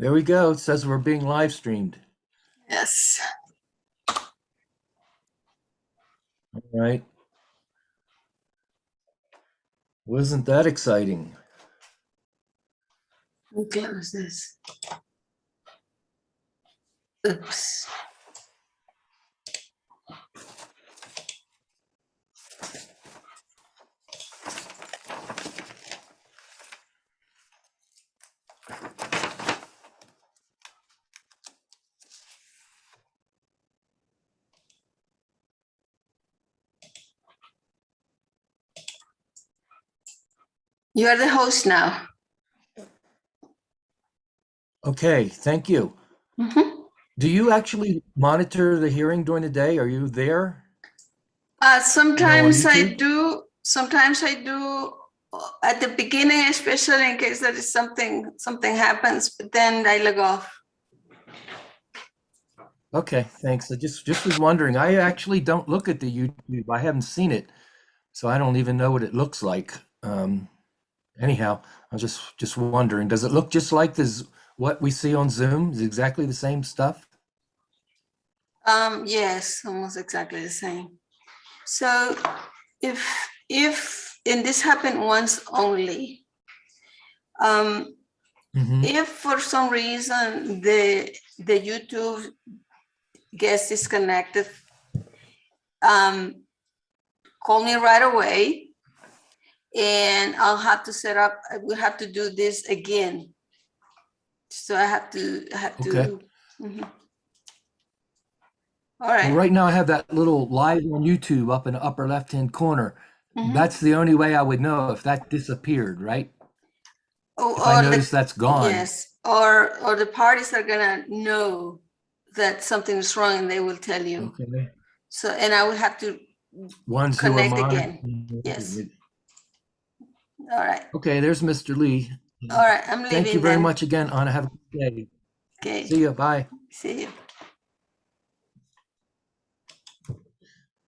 There we go. It says we're being live streamed. Yes. All right. Wasn't that exciting? Let me close this. Oops. You are the host now. Okay, thank you. Mhm. Do you actually monitor the hearing during the day? Are you there? Sometimes I YouTube? do. Sometimes I do at the beginning, especially in case there is something happens. But then I log off. Okay, thanks. I just was wondering. I actually don't look at the YouTube. I haven't seen it, so I don't even know what it looks like. Anyhow, I was just wondering, does it look just like this what we see on Zoom? Is it exactly the same stuff? Yes, almost exactly the same. So if and this happened once only. Mm-hmm. If for some reason the YouTube gets disconnected, call me right away, and I'll have to set up. We'll have to do this again. So I have to Okay. Mhm. All Well, right. right now I have that little live on YouTube up in the upper left-hand corner. Mhm. That's the only way I would know if that disappeared, right? If I Or notice that's gone. yes, or the parties are gonna know that something is wrong and they will tell you. Okay. So, and I will have to Ones who are connect again. monitoring Yes. it. All right. Okay, there's Mr. Lee. All right. I'm Thank you leaving very then. much again, Anna. Have a good day. Okay. See you. Bye. See you.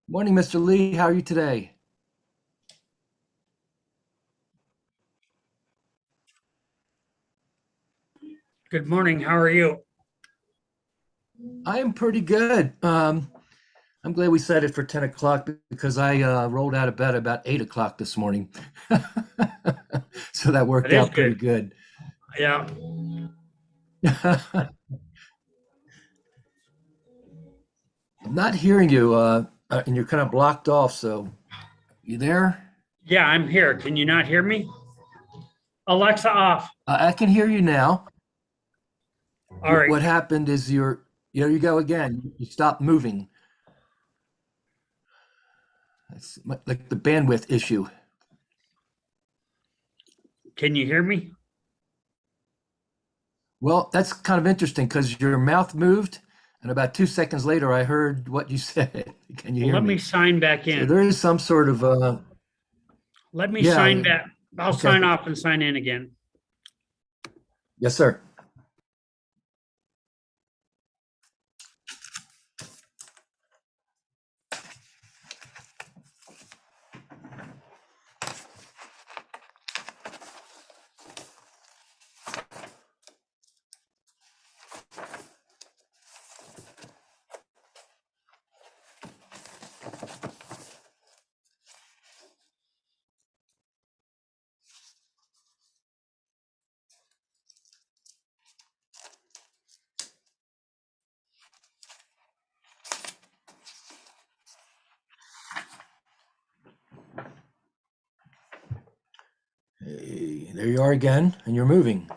Morning, Mr. Lee. How are you today? Good morning. How are you? I am pretty good. I'm glad we set it for 10 o'clock because I rolled out of bed about 8 o'clock this morning. So that worked That is out pretty good. good. Yeah. I'm not hearing you, and you're kind of blocked off. So, you there? Yeah, I'm here. Can you not hear me? Alexa off. I can hear you now. All right. What happened is there you go again. You stopped moving. It's like the bandwidth issue. Can you hear me? Well, that's kind of interesting because your mouth moved, and about 2 seconds later, I heard what you said. Can you Well, hear let me me? sign back So in. there is some sort of, Let me sign yeah, back. I'll okay. sign off and sign in again. Yes, sir. Hey, there you are again, and you're moving.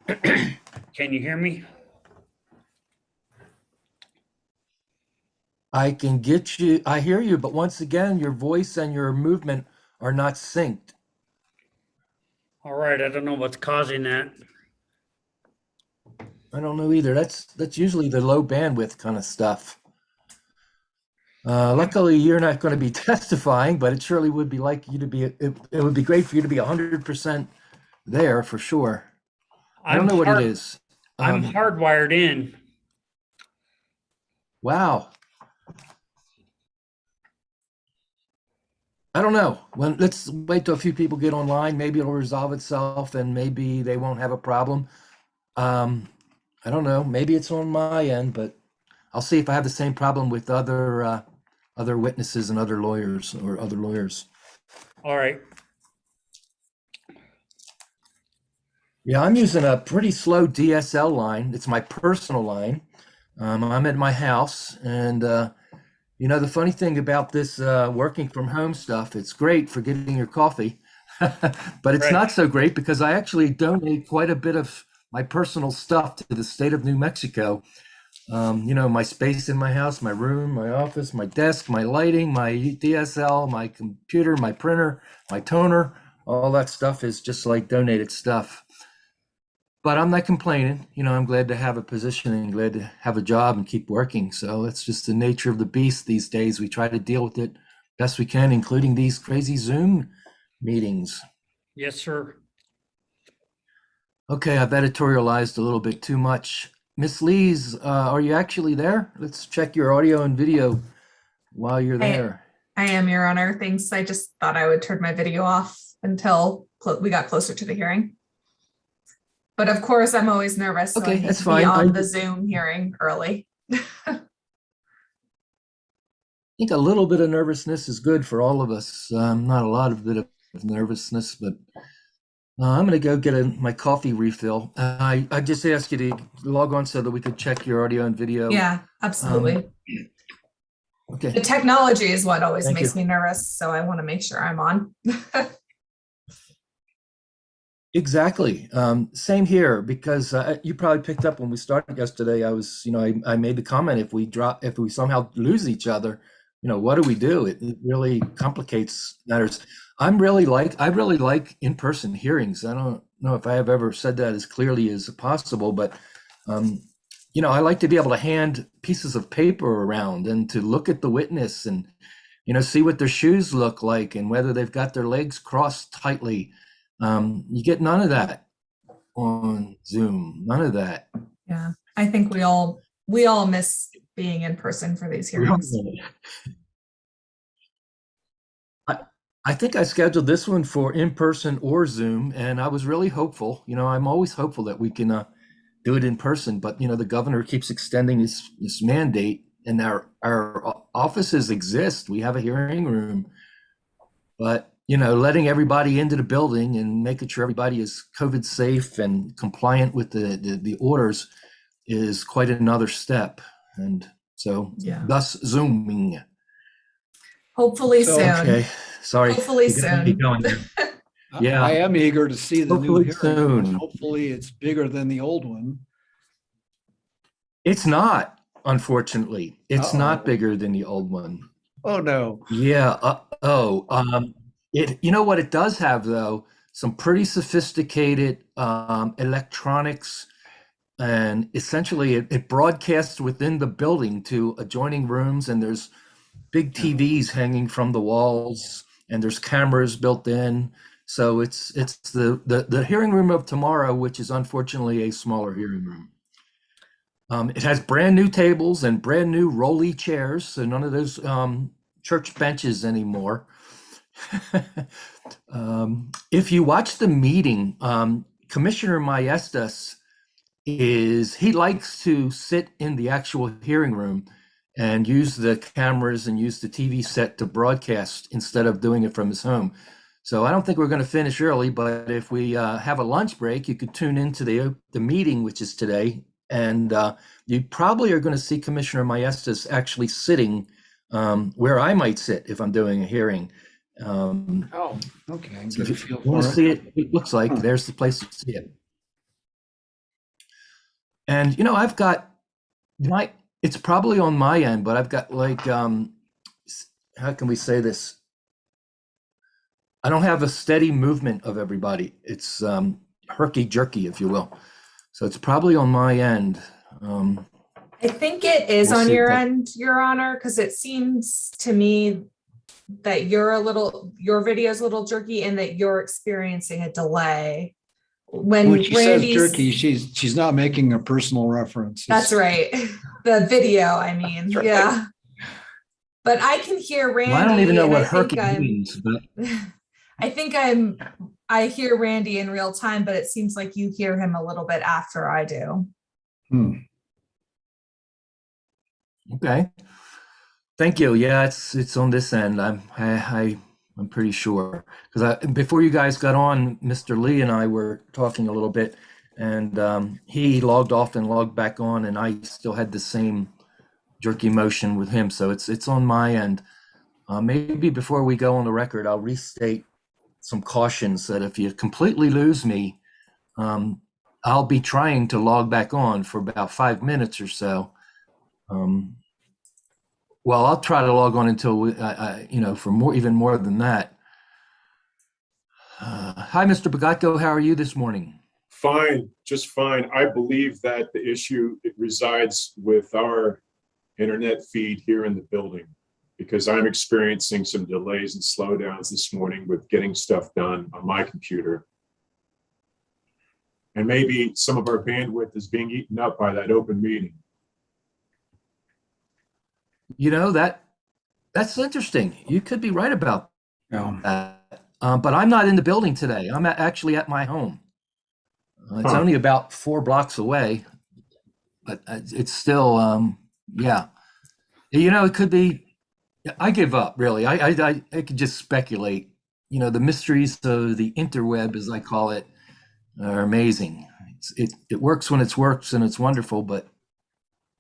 Can you hear me? I can get you, I hear you, but once again, your voice and your movement are not synced. All right. I don't know what's causing that. I don't know either. That's usually the low bandwidth kind of stuff. Luckily, you're not going to be testifying, but it surely would be like you to be. It would be great for you to be 100% there for sure. I don't I'm know what it hard. is. I'm hardwired in. Wow. I don't know. Well, let's wait till a few people get online. Maybe it'll resolve itself, and maybe they won't have a problem. I don't know. Maybe it's on my end, but I'll see if I have the same problem with other witnesses and other lawyers or other lawyers. All right. Yeah, I'm using a pretty slow DSL line. It's my personal line. I'm at my house, and the funny thing about this working from home stuff, it's great for getting your coffee, but it's Right. not so great because I actually donate quite a bit of my personal stuff to the state of New Mexico. My space in my house, my room, my office, my desk, my lighting, my DSL, my computer, my printer, my toner, all that stuff is just like donated stuff. But I'm not complaining. I'm glad to have a position and glad to have a job and keep working. So that's just the nature of the beast these days. We try to deal with it best we can, including these crazy Zoom meetings. Yes, sir. Okay, I've editorialized a little bit too much. Miss Lees, are you actually there? Let's check your audio and video while you're there. I am, Your Honor. Thanks. I just thought I would turn my video off until we got closer to the hearing. But of course, I'm always nervous. So Okay, I need that's to fine. be on the Zoom hearing early. I think a little bit of nervousness is good for all of us. Not a lot of bit of nervousness, but I'm going to go get my coffee refill. I just asked you to log on so that we could check your audio and video. Yeah, absolutely. Okay. The technology is what always Thank makes you. me nervous. So I want to make sure I'm on. Exactly. Same here, because you probably picked up when we started yesterday. I made the comment, if we somehow lose each other, what do we do? It really complicates matters. I really like in-person hearings. I don't know if I have ever said that as clearly as possible, but I like to be able to hand pieces of paper around and to look at the witness and see what their shoes look like and whether they've got their legs crossed tightly. You get none of that on Zoom. None of that. Yeah, I think we all miss being in person for these hearings. I think I scheduled this one for in-person or Zoom, and I was really hopeful. I'm always hopeful that we can do it in person, but the governor keeps extending this mandate, and our offices exist. We have a hearing room, but letting everybody into the building and making sure everybody is COVID safe and compliant with the orders is quite another step. And so, Yeah. thus Zooming. Hopefully soon. Okay, sorry. Hopefully You got me soon. going there. Yeah. I am eager to see the new Hopefully hearing. soon. Hopefully it's bigger than the old one. It's not, unfortunately. It's not Uh-oh. bigger than the old one. Oh, no. Yeah. What it does have, though, some pretty sophisticated electronics, and essentially it broadcasts within the building to adjoining rooms, and there's big TVs hanging from the walls, and there's cameras built in. So it's the hearing room of tomorrow, which is unfortunately a smaller hearing room. It has brand new tables and brand new rolly chairs, so none of those church benches anymore. If you watch the meeting, Commissioner Maestas he likes to sit in the actual hearing room and use the cameras and use the TV set to broadcast instead of doing it from his home. So I don't think we're going to finish early, but if we have a lunch break, you could tune into the meeting, which is today, and you probably are going to see Commissioner Maestas actually sitting where I might sit if I'm doing a hearing. Oh, okay. So Get a if feel you want for to it. see it, it looks like there's the place to see it. And I've got it's probably on my end, but I've got how can we say this? I don't have a steady movement of everybody. It's herky jerky, if you will. So it's probably on my end. I think it is We'll on see your that. end, Your Honor, because it seems to me that your video is a little jerky and that you're experiencing a delay. When she says jerky, she's not making a personal reference. That's right. The video, I mean, That's right. Yeah. But I can hear Randy. Well, I don't even know and what I think herky means, but I think I'm I hear Randy in real time, but it seems like you hear him a little bit after I do. Hmm. Okay. Thank you. Yeah, it's on this end. I'm pretty sure because before you guys got on, Mr. Lee and I were talking a little bit, and he logged off and logged back on, and I still had the same jerky motion with him. So it's on my end. Maybe before we go on the record, I'll restate some cautions that if you completely lose me, I'll be trying to log back on for about 5 minutes or so. Well, I'll try to log on until for even more than that. Hi, Mr. Bagatko. How are you this morning? Fine, just fine. I believe that the issue, it resides with our internet feed here in the building because I'm experiencing some delays and slowdowns this morning with getting stuff done on my computer. And maybe some of our bandwidth is being eaten up by that open meeting. You know, that's interesting. You could be right about Yeah. that. But I'm not in the building today. I'm actually at my home. It's only about 4 blocks away, but it's still, yeah. You know, it could be. I give up. Really, I could just speculate. You know, the mysteries of the interweb, as I call it, are amazing. It works when it works and it's wonderful, but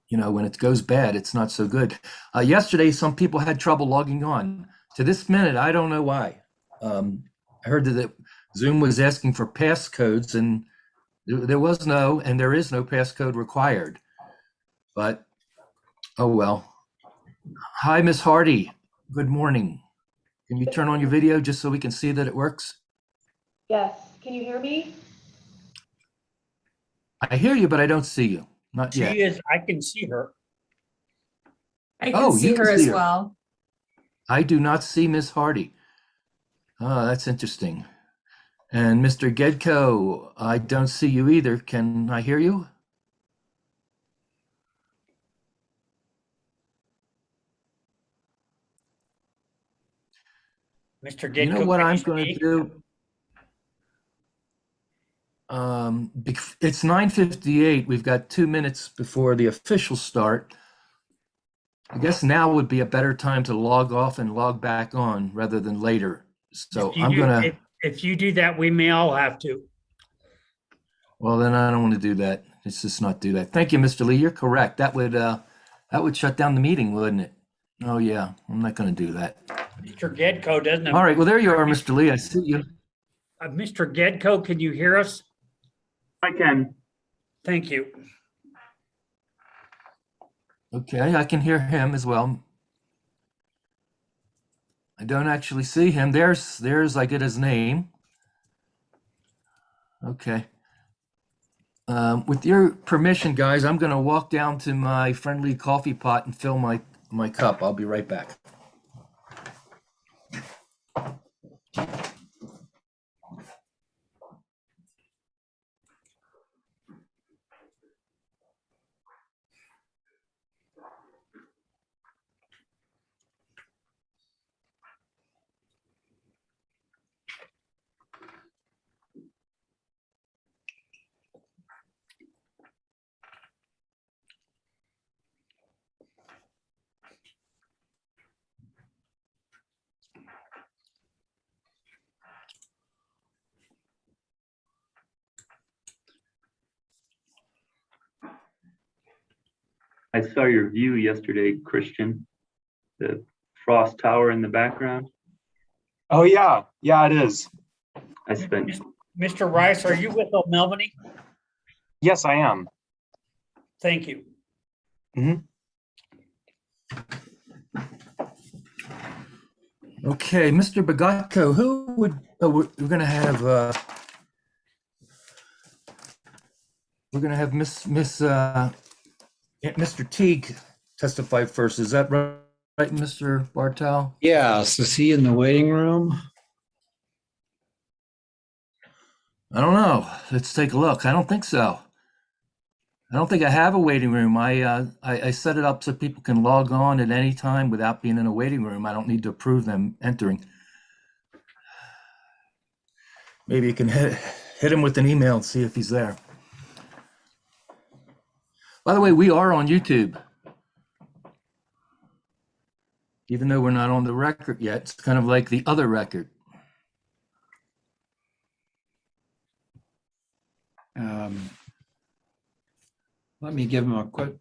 you know, when it goes bad, it's not so good. Yesterday, some people had trouble logging on. To this minute, I don't know why. I heard that Zoom was asking for passcodes, and there was no, and there is no passcode required. But, oh well. Hi, Miss Hardy. Good morning. Can you turn on your video just so we can see that it works? Yes, can you hear me? I hear you, but I don't see you. Not yet. She is, I can see her. I can Oh, see you can her see as her. well. I do not see Miss Hardy. Oh, that's interesting. And Mr. Gedko, I don't see you either. Can I hear you? Mr. Gitko, You know what can I'm you going to speak? do? It's 9:58. We've got 2 minutes before the official start. I guess now would be a better time to log off and log back on rather than later. So If you I'm do- gonna, If you do that, we may all have to. well, then I don't want to do that. Let's just not do that. Thank you, Mr. Lee. You're correct. That would shut down the meeting, wouldn't it? Oh yeah, I'm not going to do that. Mr. Gedko doesn't. All right. Well, there you are, Mr. Lee. I see you. Mr. Gedko, can you hear us? I can. Thank you. Okay, I can hear him as well. I don't actually see him. There's I get his name. Okay. With your permission, guys, I'm going to walk down to my friendly coffee pot and fill my cup. I'll be right back. I saw your view yesterday, Christian. The Frost Tower in the background. Oh yeah, yeah, it is. I spent. Mr. Rice, are you with O'Melveny? Yes, I am. Thank you. Okay, Mr. Bagatko, who would we're going to have Mr. Teague testify first. Is that right, Mr. Bartel? Yes, is he in the waiting room? I don't know. Let's take a look. I don't think so. I don't think I have a waiting room. I set it up so people can log on at any time without being in a waiting room. I don't need to approve them entering. Maybe you can hit him with an email and see if he's there. By the way, we are on YouTube. Even though we're not on the record yet, it's kind of like the other record. Let me give him a quick,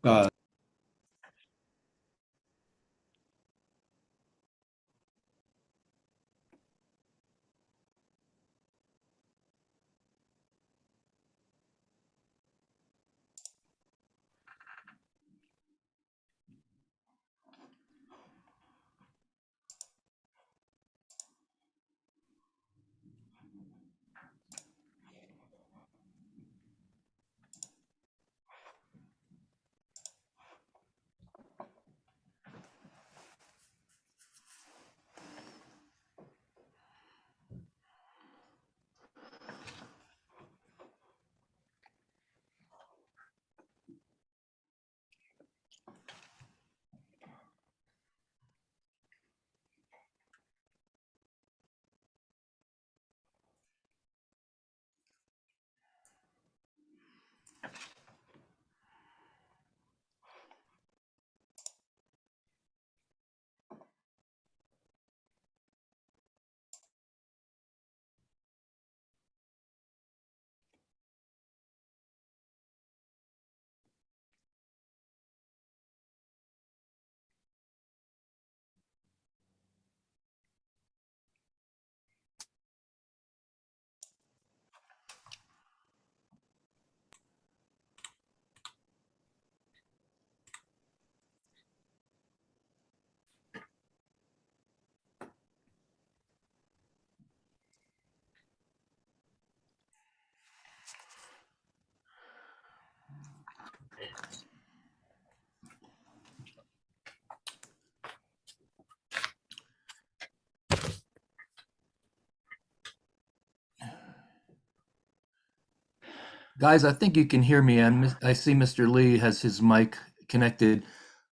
Guys, I think you can hear me. I see Mr. Lee has his mic connected.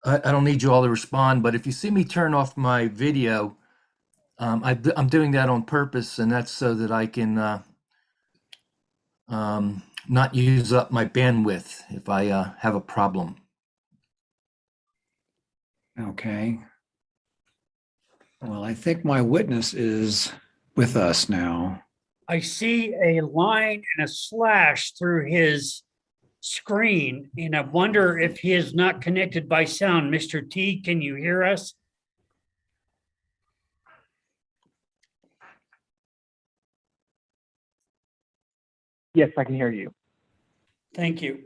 I don't need you all to respond, but if you see me turn off my video, I'm doing that on purpose, and that's so that I can not use up my bandwidth if I have a problem. okay. Well, I think my witness is with us now. I see a line and a slash through his screen, and I wonder if he is not connected by sound. Mr. T, can you hear us? Yes, I can hear you. Thank you.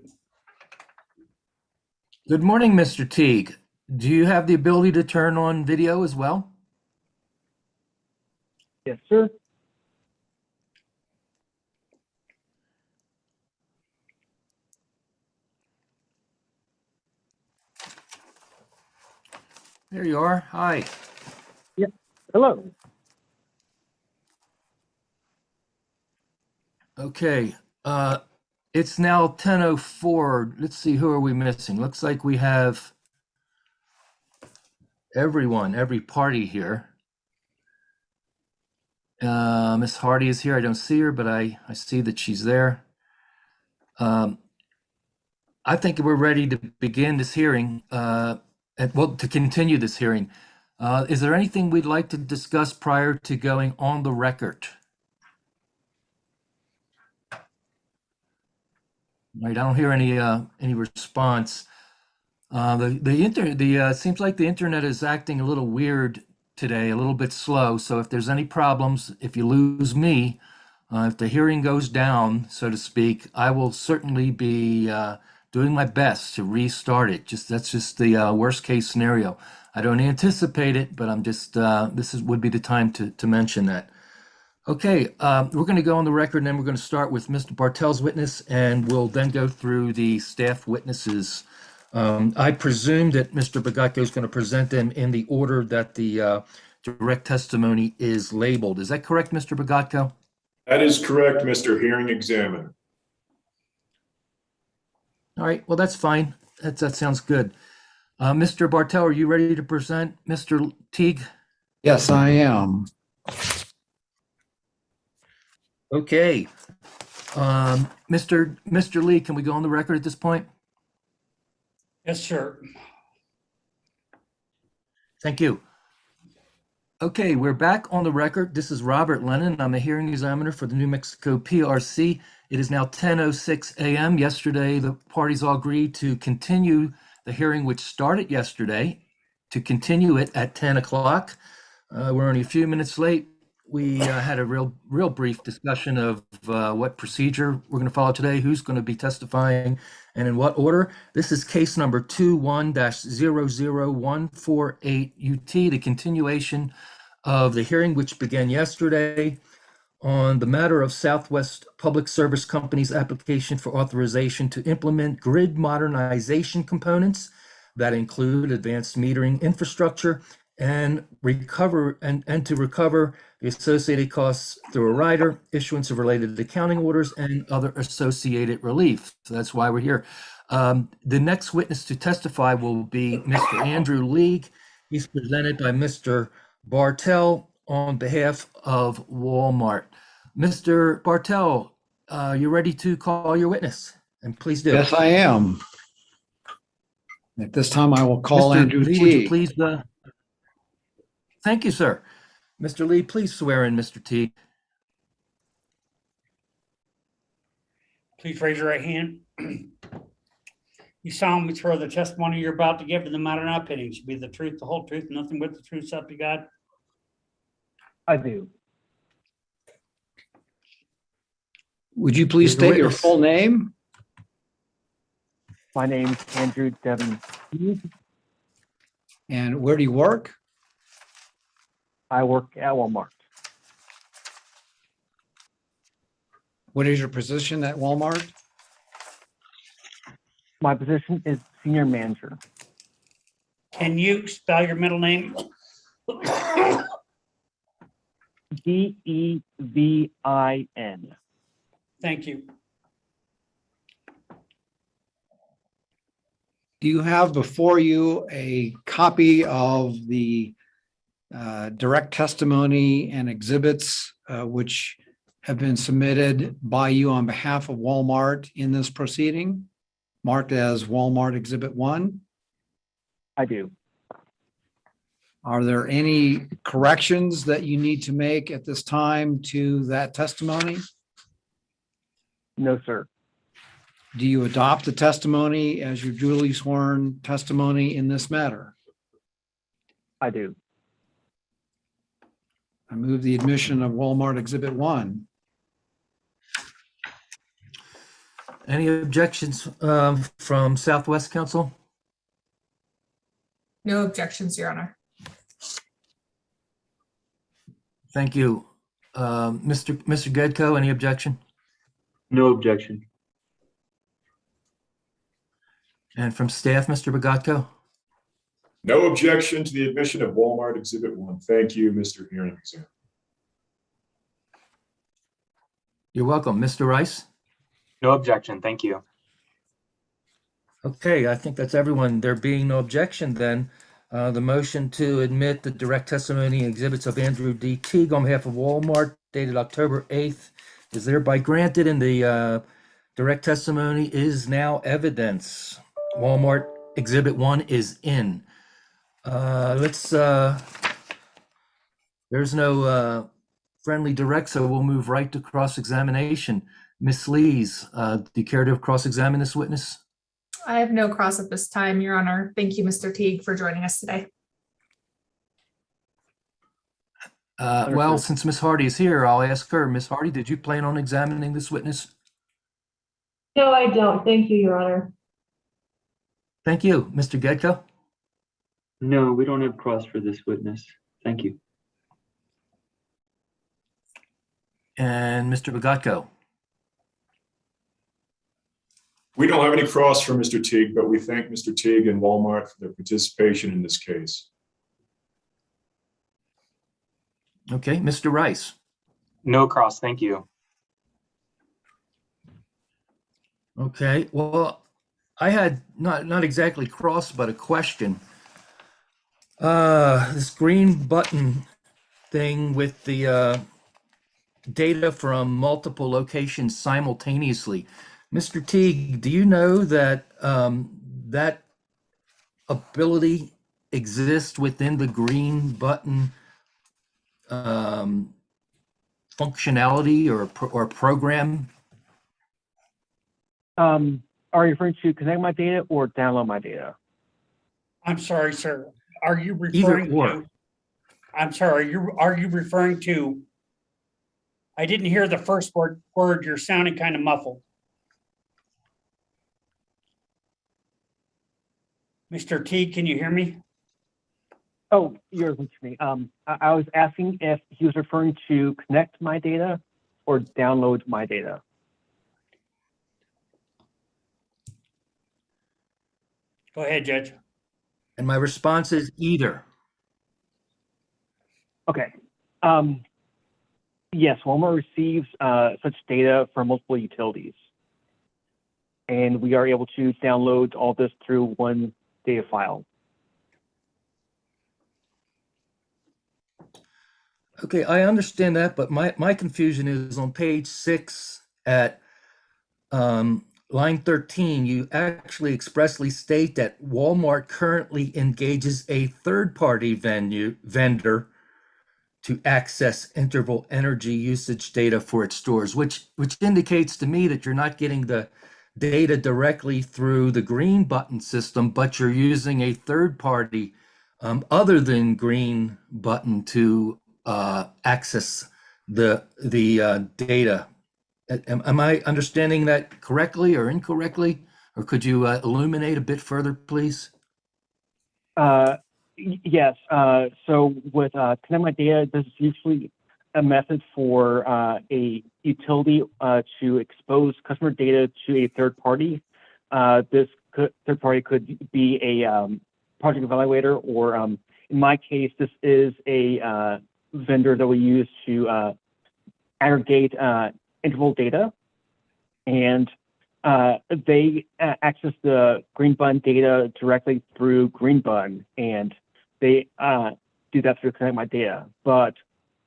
Good morning, Mr. Teague. Do you have the ability to turn on video as well? Yes, sir. There you are. Hi. Hello. Okay. It's now 10:04. Let's see, who are we missing? Looks like we have everyone, every party here. Miss Hardy is here. I don't see her, but I see that she's there. I think we're ready to begin this hearing, to continue this hearing. Is there anything we'd like to discuss prior to going on the record? Right, I don't hear any response. It seems like the internet is acting a little weird today, a little bit slow. So if there's any problems, if you lose me, if the hearing goes down, so to speak, I will certainly be doing my best to restart it. That's just the worst case scenario. I don't anticipate it, but I'm just would be the time to mention that. Okay, we're going to go on the record, and then we're going to start with Mr. Bartel's witness, and we'll then go through the staff witnesses. I presume that Mr. Bagatko is going to present them in the order that the direct testimony is labeled. Is that correct, Mr. Bagatko? That is correct, Mr. Hearing Examiner. All right, well, that's fine. That sounds good. Mr. Bartel, are you ready to present Mr. Teague? Yes, I am. Okay. Mr. Lee, can we go on the record at this point? Yes, sir. Thank you. Okay, we're back on the record. This is Robert Lennon. I'm a hearing examiner for the New Mexico PRC. It is now 10:06 a.m. Yesterday, the parties all agreed to continue the hearing, which started yesterday, to continue it at 10 o'clock. We're only a few minutes late. We had a real brief discussion of what procedure we're going to follow today, who's going to be testifying, and in what order. This is case number 21-00148 UT, the continuation of the hearing which began yesterday on the matter of Southwest Public Service Company's application for authorization to implement grid modernization components that include advanced metering infrastructure and to recover the associated costs through a rider, issuance of related accounting orders, and other associated relief. So that's why we're here. The next witness to testify will be Mr. Andrew League. He's presented by Mr. Bartel on behalf of Walmart. Mr. Bartel, you ready to call your witness? And please do. Yes, I am. At this time, I will call Mr. Andrew Lee, would you T. please? Thank you, sir. Mr. Lee, please swear in Mr. T. Please raise your right hand. You solemnly swear the testimony you're about to give in the matter now pending should be the truth, the whole truth, and nothing but the truth, so help you God. I do. Would you please You're the state your witness. full name? My name's Andrew Devin. And where do you work? I work at Walmart. What is your position at Walmart? My position is senior manager. Can you spell your middle name? Devin. Thank you. Do you have before you a copy of the direct testimony and exhibits which have been submitted by you on behalf of Walmart in this proceeding, marked as Walmart Exhibit 1? I do. Are there any corrections that you need to make at this time to that testimony? No, sir. Do you adopt the testimony as your duly sworn testimony in this matter? I do. I move the admission of Walmart Exhibit 1. Any objections from Southwest Council? No objections, Your Honor. Thank you. Mr. Gedko, any objection? No objection. And from staff, Mr. Bogatko? No objection to the admission of Walmart Exhibit 1. Thank you, Mr. Hearing Examiner. You're welcome. Mr. Rice? No objection, thank you. Okay, I think that's everyone. There being no objection, then the motion to admit the direct testimony and exhibits of Andrew D. Teague on behalf of Walmart dated October 8th is thereby granted, and the direct testimony is now evidence. Walmart Exhibit 1 is in. There's no friendly direct, so we'll move right to cross-examination. Ms. Lees, do you care to cross-examine this witness? I have no cross at this time, Your Honor. Thank you, Mr. Teague, for joining us today. Well, since Ms. Hardy is here, I'll ask her. Ms. Hardy, did you plan on examining this witness? No, I don't. Thank you, Your Honor. Thank you. Mr. Gedko? No, we don't have cross for this witness. Thank you. And Mr. Bogatko? We don't have any cross for Mr. Teague, but we thank Mr. Teague and Walmart for their participation in this case. Okay, Mr. Rice? No cross, thank you. Okay, well, I had not exactly cross, but a question. This green button thing with the data from multiple locations simultaneously. Mr. Teague, do you know that that ability exists within the green button functionality or program? Are you referring to connect my data or download my data? I'm sorry, sir. Are you Either referring or. to? I'm sorry, are you referring to? I didn't hear the first word. You're sounding kind of muffled. Mr. T, can you hear me? Oh, you're listening to me. I was asking if he was referring to connect my data or download my data. Go ahead, Judge. And my response is either. Okay. Yes, Walmart receives such data from multiple utilities. And we are able to download all this through one data file. Okay, I understand that, but my confusion is on page 6 at line 13, you actually expressly state that Walmart currently engages a third-party vendor to access interval energy usage data for its stores, which indicates to me that you're not getting the data directly through the green button system, but you're using a third party other than green button to access the data. Am I understanding that correctly or incorrectly? Or could you illuminate a bit further, please? Yes. So with Connect My Data, this is usually a method for a utility to expose customer data to a third party. Third party could be a project evaluator, or in my case, this is a vendor that we use to aggregate interval data, and they access the Greenbun data directly through Greenbun, and they do that through Connect My Data. But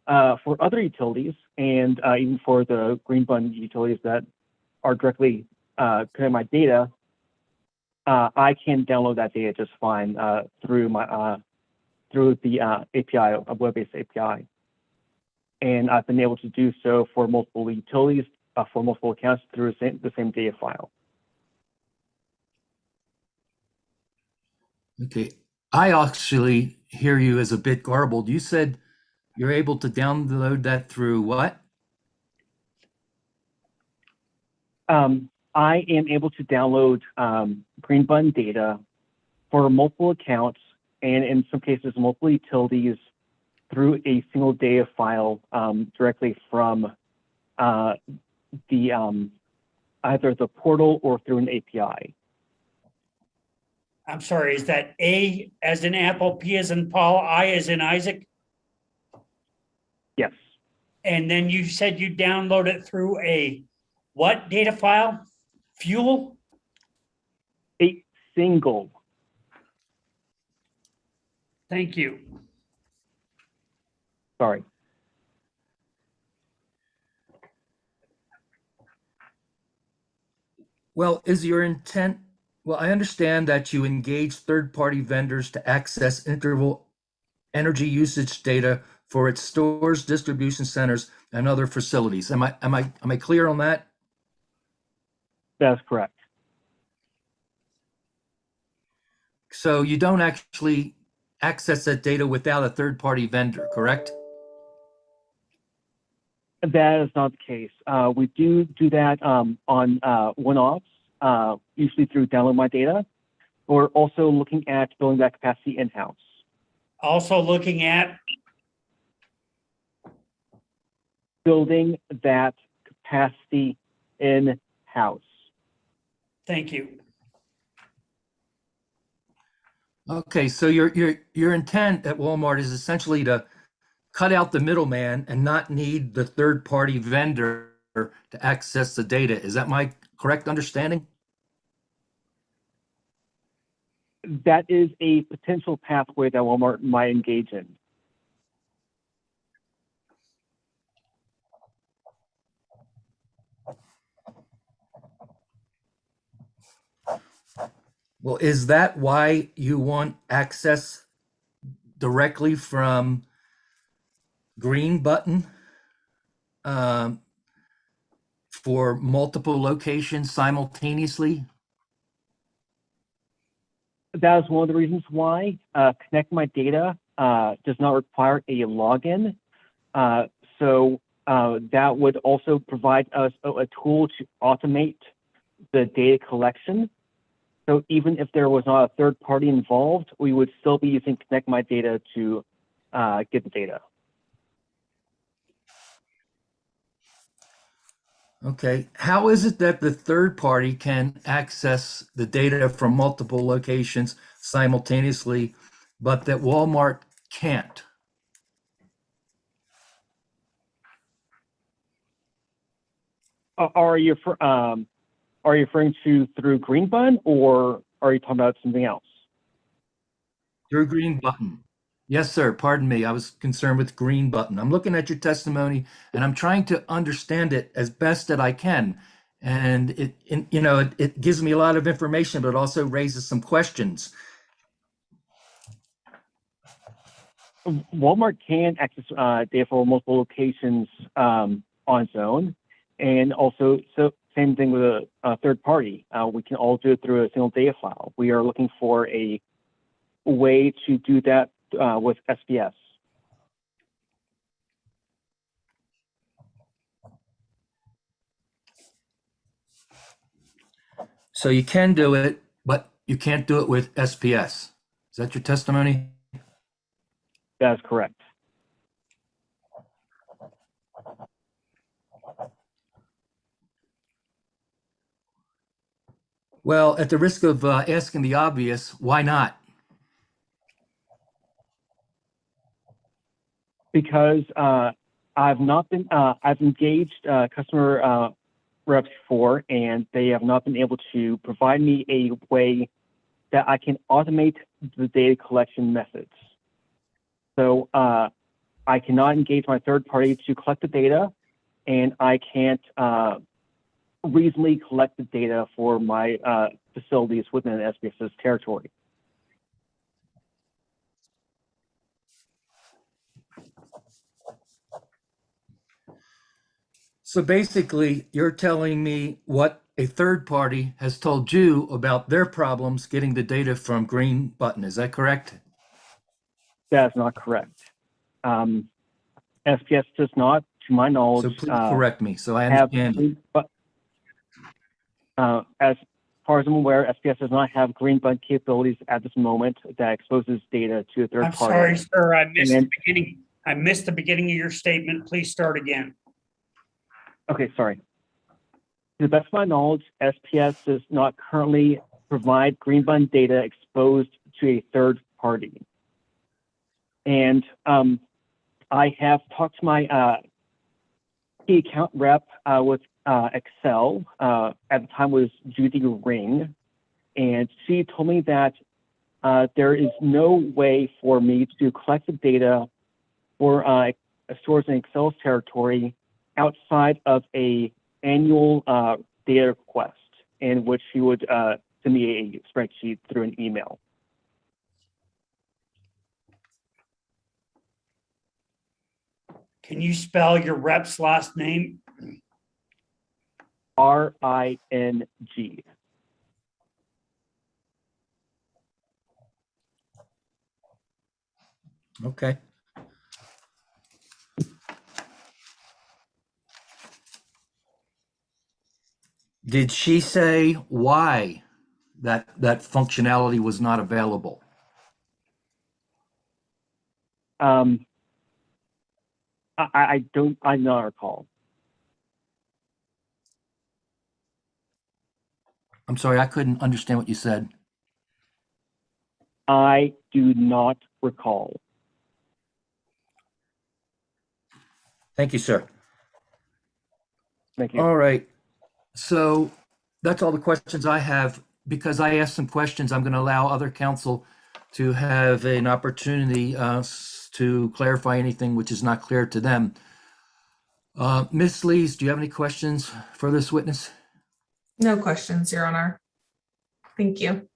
for other utilities, and even for the Greenbun utilities that are directly Connect My Data, I can download that data just fine through the API, a web-based API. And I've been able to do so for multiple utilities, for multiple accounts through the same data file. Okay, I actually hear you as a bit garbled. You said you're able to download that through what? I am able to download Greenbun data for multiple accounts, and in some cases, multiple utilities through a single data file directly from either the portal or through an API. I'm sorry, is that A as in Apple, P as in Paul, I as in Isaac? Yes. And then you said you download it through a what data file? Fuel? A single. Thank you. Sorry. Well, is your intent? Well, I understand that you engage third-party vendors to access interval energy usage data for its stores, distribution centers, and other facilities. Am I clear on that? That's correct. So you don't actually access that data without a third-party vendor, correct? That is not the case. We do that on one-offs, usually through Download My Data. We're also looking at building that capacity in-house. Also looking at, Building that capacity in-house. thank you. Okay, so your intent at Walmart is essentially to cut out the middleman and not need the third-party vendor to access the data. Is that my correct understanding? That is a potential pathway that Walmart might engage in. Well, is that why you want access directly from green button um, for multiple locations simultaneously? That is one of the reasons why Connect My Data does not require a login. So that would also provide us a tool to automate the data collection. So even if there was not a third party involved, we would still be using Connect My Data to get the data. Okay. How is it that the third party can access the data from multiple locations simultaneously, but that Walmart can't? Are you referring to through Green Button, or are you talking about something else? Through green button. Yes, sir. Pardon me. I was concerned with green button. I'm looking at your testimony and I'm trying to understand it as best that I can. And it gives me a lot of information, but it also raises some questions. Walmart can access data for multiple locations on its own, and also so same thing with a third party. We can all do it through a single data file. We are looking for a way to do that with SPS. So you can do it, but you can't do it with SPS. Is that your testimony? That is correct. Well, at the risk of asking the obvious, why not? Because I've engaged customer reps before, and they have not been able to provide me a way that I can automate the data collection methods. So I cannot engage my third party to collect the data, and I can't reasonably collect the data for my facilities within SPS's territory. So basically, you're telling me what a third party has told you about their problems getting the data from Green Button. Is that correct? That is not correct. SPS does not, to my knowledge, So please correct me so I have, understand. as far as I'm aware, SPS does not have green button capabilities at this moment that exposes data to a third I'm party. sorry, sir, I missed And the beginning. I missed the beginning of your statement. Please start again. Okay, sorry. To the best of my knowledge, SPS does not currently provide green button data exposed to a third party. And I have talked to my key account rep with Excel. At the time was Judy Ring, and she told me that there is no way for me to collect the data for stores in Excel's territory outside of a annual data request, in which she would send me a spreadsheet through an email. Can you spell your rep's last name? RING. Okay. Did she say why that functionality was not available? I don't recall. I'm sorry, I couldn't understand what you said. I do not recall. Thank you, sir. Thank you. All right. So that's all the questions I have. Because I asked some questions, I'm going to allow other counsel to have an opportunity to clarify anything which is not clear to them. Ms. Lees, do you have any questions for this witness? No questions, Your Honor. Thank you.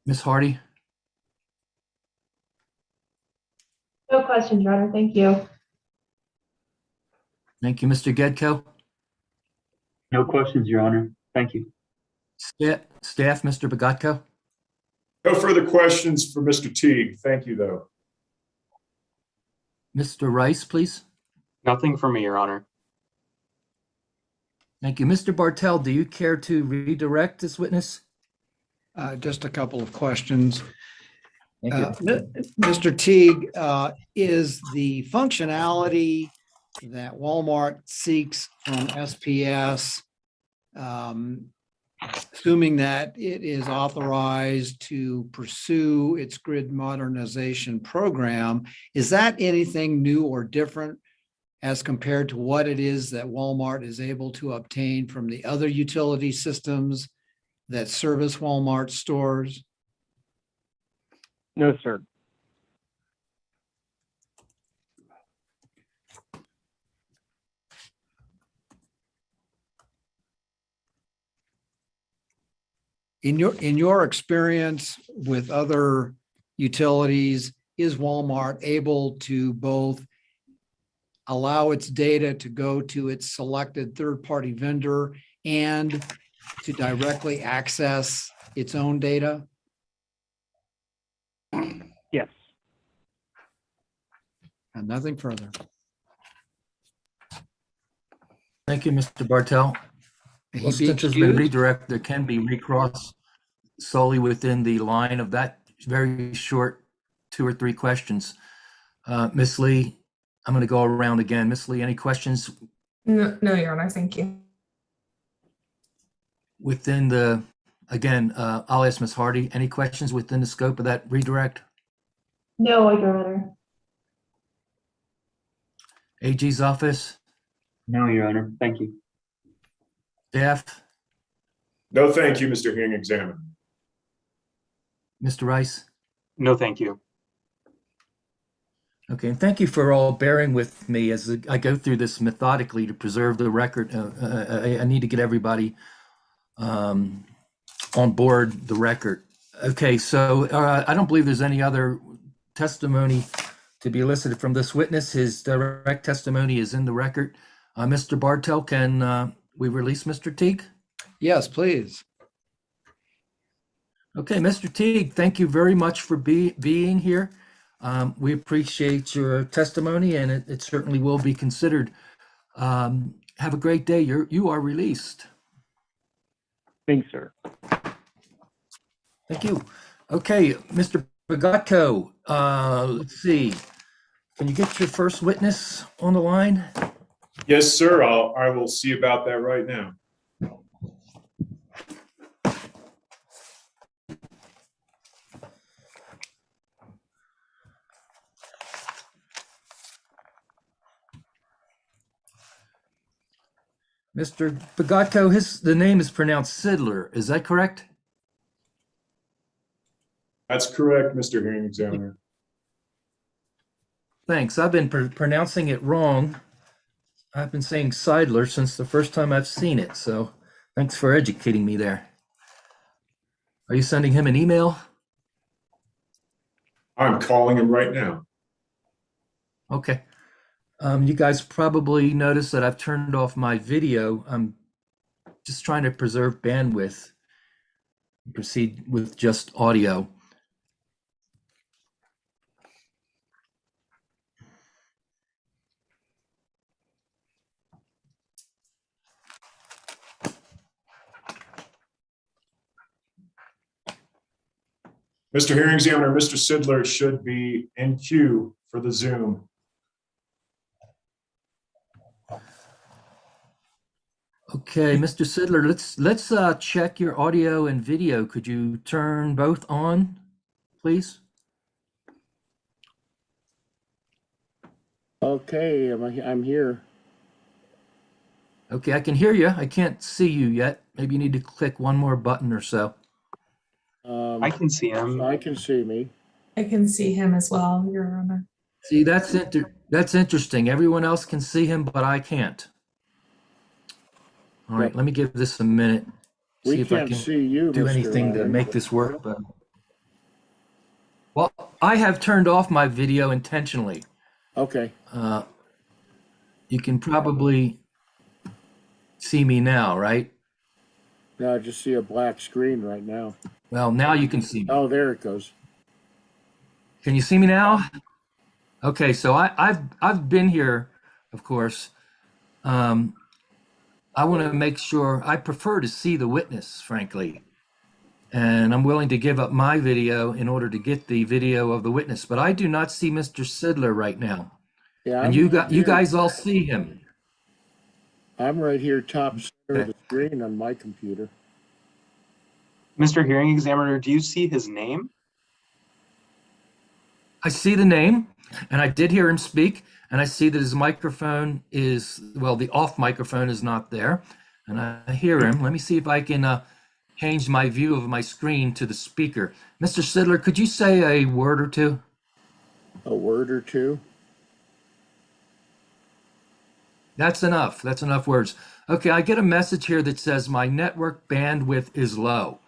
Ms. Hardy? No questions, Your Honor. Thank you. Thank you, Mr. Gedko. No questions, Your Honor. Thank you. Staff, Mr. Bogatko? No further questions for Mr. Teague. Thank you, though. Mr. Rice, please. Nothing for me, Your Honor. Thank you. Mr. Bartel, do you care to redirect this witness? Just a couple of questions. Thank you. Mr. Teague, is the functionality that Walmart seeks from SPS, assuming that it is authorized to pursue its grid modernization program, is that anything new or different as compared to what it is that Walmart is able to obtain from the other utility systems that service Walmart stores? No, sir. In your experience with other utilities, is Walmart able to both allow its data to go to its selected third-party vendor and to directly access its own data? Yes. And nothing further. Thank you, Mr. Bartel. He Well, be since it's been excused? redirected, there can be recross solely within the line of that very short 2 or 3 questions. Ms. Lee, I'm going to go around again. Ms. Lee, any questions No, Your Honor, thank you. within the, again, I'll ask Ms. Hardy, any questions within the scope of that redirect? No, Your Honor. AG's office, No, Your Honor. Thank you. staff, No, thank you, Mr. Hearing Examiner. Mr. Rice? No, thank you. Okay, and thank you for all bearing with me as I go through this methodically to preserve the record. I need to get everybody on board the record. Okay, so I don't believe there's any other testimony to be elicited from this witness. His direct testimony is in the record. Mr. Bartel, can we release Mr. Teague? Yes, please. Okay, Mr. Teague, thank you very much for being here. We appreciate your testimony, and it certainly will be considered. Have a great day. You are released. Thanks, sir. Thank you. Okay, Mr. Bogatko, let's see. Can you get your first witness on the line? Yes, sir. I will see about that right now. Mr. Bogatko, the name is pronounced Sidler. Is that correct? That's correct, Mr. Hearing Examiner. Thanks. I've been pronouncing it wrong. I've been saying Seidler since the first time I've seen it, so thanks for educating me there. Are you sending him an email? I'm calling him right now. Okay. You guys probably noticed that I've turned off my video. I'm just trying to preserve bandwidth. Proceed with just audio. Mr. Hearing Examiner, Mr. Sidler should be in queue for the Zoom. Okay, Mr. Sidler, let's check your audio and video. Could you turn both on, please? Okay, I'm here. Okay, I can hear you. I can't see you yet. Maybe you need to click one more button or so. I can see him. I can see me. I can see him as well, Your Honor. See, that's interesting. Everyone else can see him, but I can't. All right, let me give this a minute. See We if I can't can see you, do Mr. anything to Ryan. make this work. But Well, I have turned off my video intentionally. Okay, You can probably see me now, right? now I just see a black screen right now. Well, now you can see me. Oh, there it goes. Can you see me now? Okay, so I've been here, of course. Um, I want to make sure, I prefer to see the witness, frankly. And I'm willing to give up my video in order to get the video of the witness, but I do not see Mr. Sidler right now. Yeah, And you guys all see him. I'm right here, top center of Okay. the screen on my computer. Mr. Hearing Examiner, do you see his name? I see the name, and I did hear him speak, and I see that his microphone is, well, the off microphone is not there, and I hear him. Let me see if I can change my view of my screen to the speaker. Mr. Sidler, could you say a word or two? A word or two? That's enough. That's enough words. Okay, I get a message here that says my network bandwidth is low.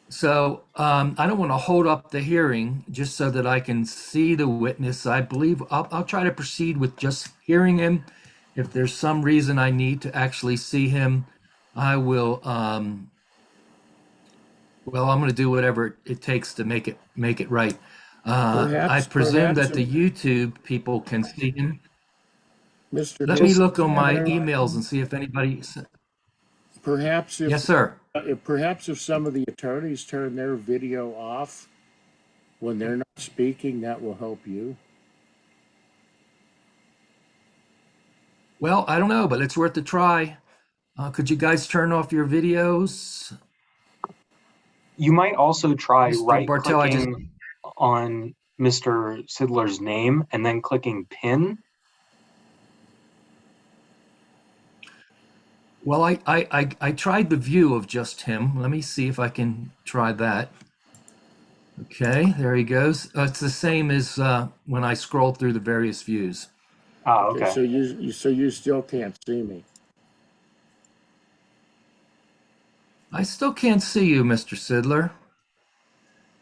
So I don't want to hold up the hearing just so that I can see the witness. I believe I'll try to proceed with just hearing him. If there's some reason I need to actually see him, I will. Well, I'm going to do whatever it takes to make it right. I presume that the YouTube people can see him. Mr. Let me look on my Examiner, emails and see if anybody. Perhaps Yes, sir. if some of the attorneys turn their video off when they're not speaking, that will help you. Well, I don't know, but it's worth a try. Could you guys turn off your videos? You might also try Mr. Bartel, I just. right-clicking on Mr. Sidler's name and then clicking pin. Well, I tried the view of just him. Let me see if I can try that. Okay, there he goes. It's the same as when I scroll through the various views. Ah, Okay, okay. so you still can't see me. I still can't see you, Mr. Sidler.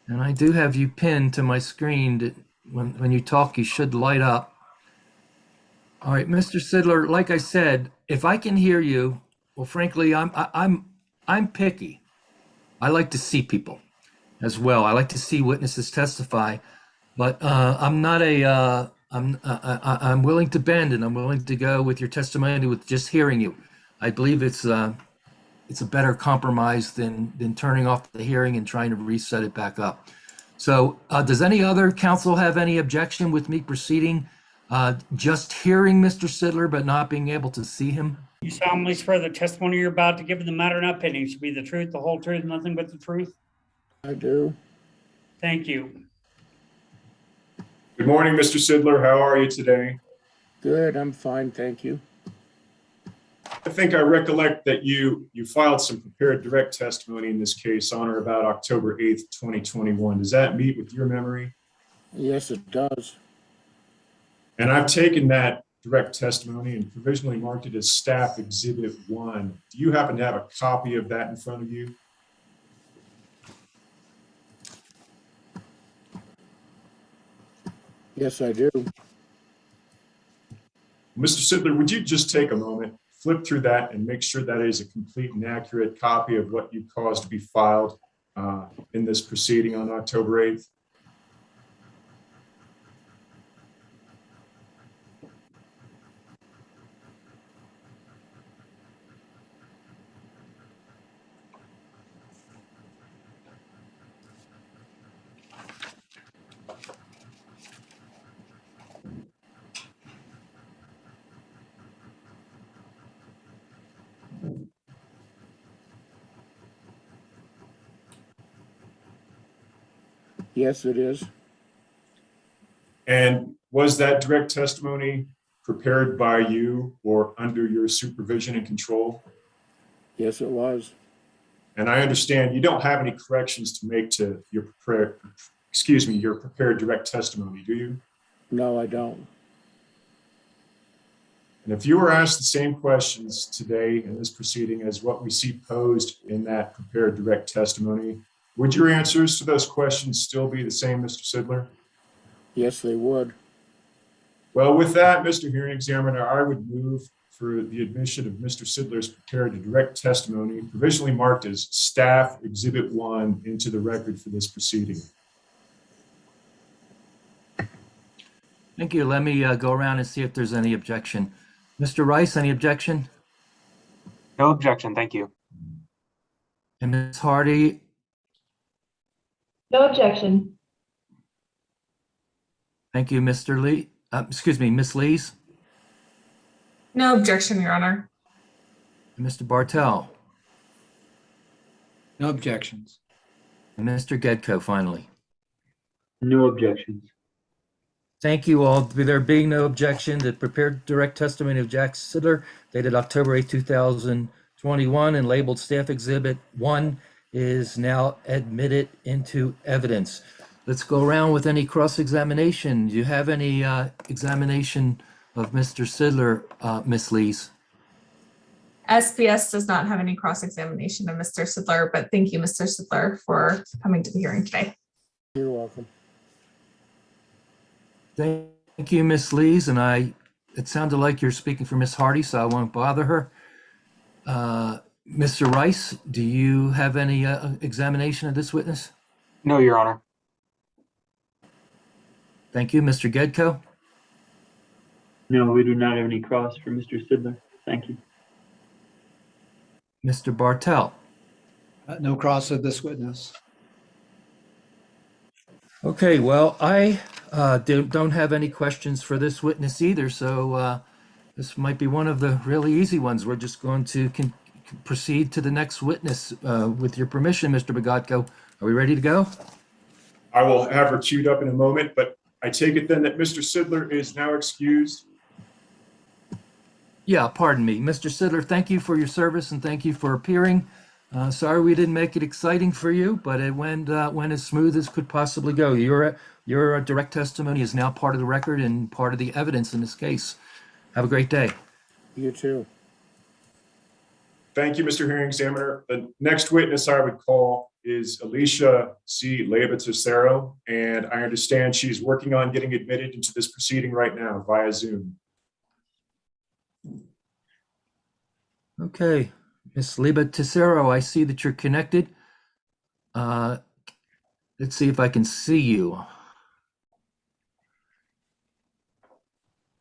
And I do have you pinned to my screen. When you talk, you should light up. All right, Mr. Sidler, like I said, if I can hear you, well, frankly, I'm picky. I like to see people as well. I like to see witnesses testify, but I'm not a. I'm willing to bend, and I'm willing to go with your testimony with just hearing you. I believe it's a better compromise than turning off the hearing and trying to reset it back up. So, does any other counsel have any objection with me proceeding? Just hearing Mr. Sidler, but not being able to see him? You solemnly swear the testimony you're about to give in the matter not pending should be the truth, the whole truth, nothing but the truth? I do. Thank you. Good morning, Mr. Sidler. How are you today? Good, I'm fine, thank you. I think I recollect that you filed some prepared direct testimony in this case on or about October 8th, 2021. Does that meet with your memory? Yes, it does. And I've taken that direct testimony and provisionally marked it as Staff Exhibit 1. Do you happen to have a copy of that in front of you? Yes, I do. Mr. Sidler, would you just take a moment, flip through that and make sure that is a complete and accurate copy of what you caused to be filed in this proceeding on October 8th? Yes, it is. And was that direct testimony prepared by you or under your supervision and control? Yes, it was. And I understand you don't have any corrections to make to your prepared direct testimony, do you? No, I don't. And if you were asked the same questions today in this proceeding as what we see posed in that prepared direct testimony, Would your answers to those questions still be the same, Mr. Sidler? Yes, they would. Well, with that, Mr. Hearing Examiner, I would move for the admission of Mr. Sidler's prepared direct testimony, provisionally marked as Staff Exhibit 1, into the record for this proceeding. Thank you. Let me go around and see if there's any objection. Mr. Rice, any objection? No objection, thank you. And Ms. Hardy, No objection. thank you, Mr. Lee. Excuse me, Ms. Lees No objection, Your Honor. and Mr. Bartel No objections. and Mr. Gedko finally. No objections. Thank you all. There being no objection, the prepared direct testimony of Jack Sidler dated October 8, 2021 and labeled Staff Exhibit 1 is now admitted into evidence. Let's go around with any cross-examination. Do you have any examination of Mr. Sidler, Ms. Lees? SPS does not have any cross-examination of Mr. Sidler, but thank you, Mr. Sidler, for coming to the hearing today. You're welcome. Thank you, Ms. Lees, and it sounded like you're speaking for Ms. Hardy, so I won't bother her. Mr. Rice, do you have any examination of this witness? No, Your Honor. Thank you. Mr. Gedko? No, we do not have any cross for Mr. Sidler. Thank you. Mr. Bartel? No cross of this witness. Okay, well, I don't have any questions for this witness either, so this might be one of the really easy ones. We're just going to proceed to the next witness with your permission, Mr. Bogatko. Are we ready to go? I will have her queued up in a moment, but I take it then that Mr. Sidler is now excused. Yeah, pardon me. Mr. Sidler, thank you for your service and thank you for appearing. Sorry we didn't make it exciting for you, but it went as smooth as could possibly go. Your direct testimony is now part of the record and part of the evidence in this case. Have a great day. You too. Thank you, Mr. Hearing Examiner. The next witness I would call is Alicia C. Leiva-Tessero, and I understand she's working on getting admitted into this proceeding right now via Zoom. Okay, Ms. Leiva-Tessero, I see that you're connected. Let's see if I can see you.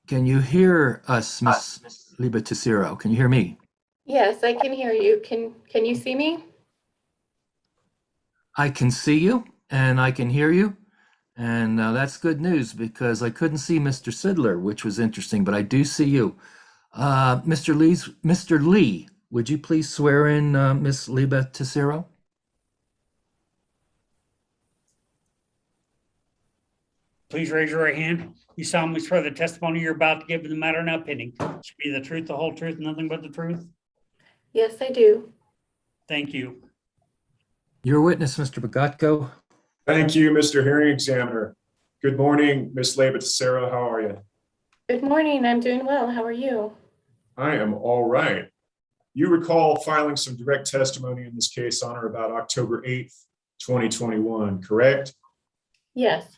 Can you hear us, Ms. Leiva-Tessero? Can you hear me? Yes, I can hear you. Can you see me? I can see you and I can hear you. And that's good news because I couldn't see Mr. Sidler, which was interesting, but I do see you. Mr. Lee, would you please swear in Ms. Leiva-Tessero? Please raise your right hand. You solemnly swear the testimony you're about to give in the matter now pending should be the truth, the whole truth, and nothing but the truth? Yes, I do. Thank you. Your witness, Mr. Bogatko. Thank you, Mr. Hearing Examiner. Good morning, Ms. Leiva-Tessero. How are you? Good morning. I'm doing well. How are you? I am all right. You recall filing some direct testimony in this case on or about October 8th, 2021, correct? Yes.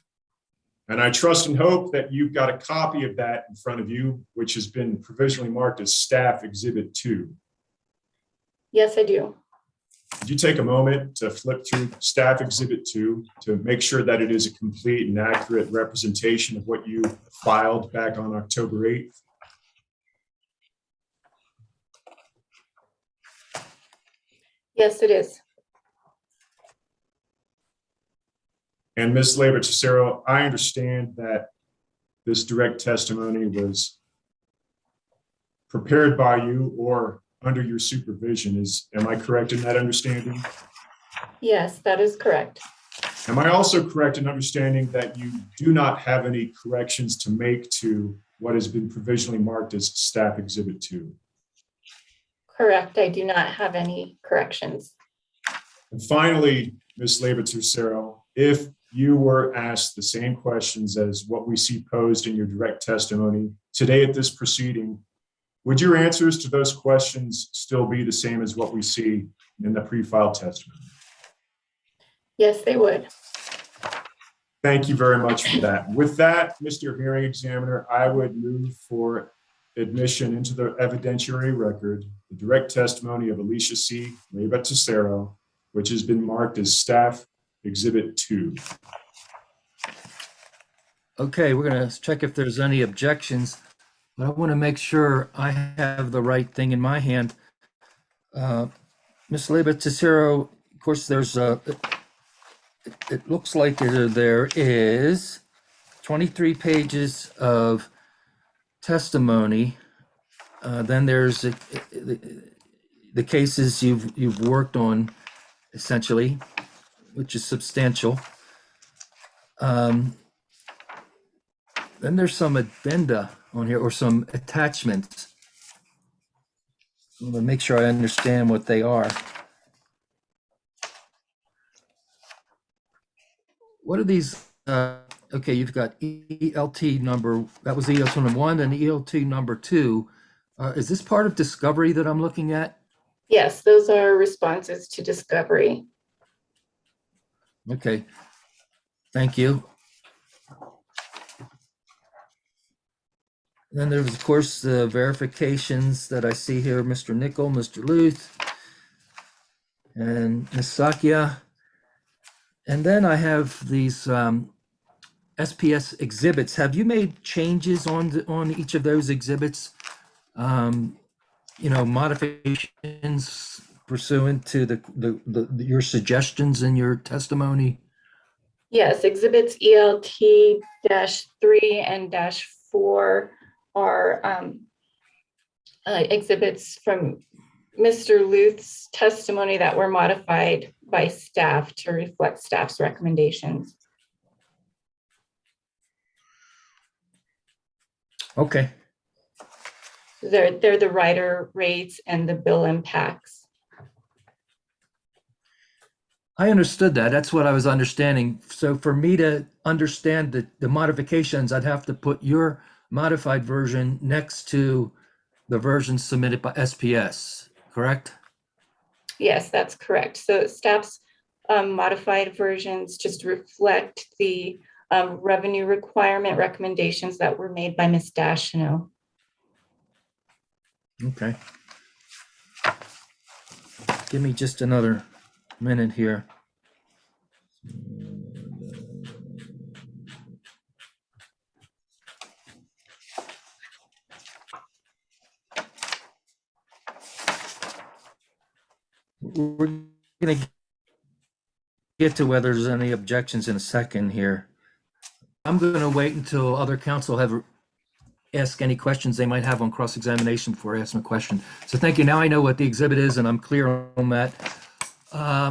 And I trust and hope that you've got a copy of that in front of you, which has been provisionally marked as Staff Exhibit 2. Yes, I do. Could you take a moment to flip through Staff Exhibit 2 to make sure that it is a complete and accurate representation of what you filed back on October 8th? Yes, it is. And Ms. Leiva-Tessero, I understand that this direct testimony was prepared by you or under your supervision. Am I correct in that understanding? Yes, that is correct. Am I also correct in understanding that you do not have any corrections to make to what has been provisionally marked as Staff Exhibit 2? Correct. I do not have any corrections. And finally, Ms. Leiva-Tessero, if you were asked the same questions as what we see posed in your direct testimony today at this proceeding, would your answers to those questions still be the same as what we see in the pre-filed testimony? Yes, they would. Thank you very much for that. With that, Mr. Hearing Examiner, I would move for admission into the evidentiary record, the direct testimony of Alicia C. Leyba Tesoro, which has been marked as Staff Exhibit 2. Okay, we're gonna check if there's any objections, but I want to make sure I have the right thing in my hand. Ms. Leyba Tesoro, of course, there's it looks like there is 23 pages of testimony. Then there's the cases you've worked on, essentially, which is substantial. Then there's some addenda on here, or some attachments. I'm gonna make sure I understand what they are. What are these? Okay, you've got ELT number, that was ELT number 1 and ELT number 2. Is this part of discovery that I'm looking at? Yes, those are responses to discovery. Okay, thank you. Then there's, of course, the verifications that I see here, Mr. Nickel, Mr. Luth, and Ms. Sakya. And then I have these SPS exhibits. Have you made changes on each of those exhibits? Modifications pursuant to your suggestions in your testimony? Yes, exhibits ELT-3 and -4 are exhibits from Mr. Luth's testimony that were modified by staff to reflect staff's recommendations. Okay. They're the rider rates and the bill impacts. I understood that. That's what I was understanding. So for me to understand the modifications, I'd have to put your modified version next to the version submitted by SPS, correct? Yes, that's correct. So staff's modified versions just reflect the revenue requirement recommendations that were made by Ms. Daschino. Okay. Give me just another minute here. We're going to get to whether there's any objections in a second here. I'm going to wait until other counsel have asked any questions they might have on cross-examination before I ask them a question. So thank you. Now I know what the exhibit is and I'm clear on that.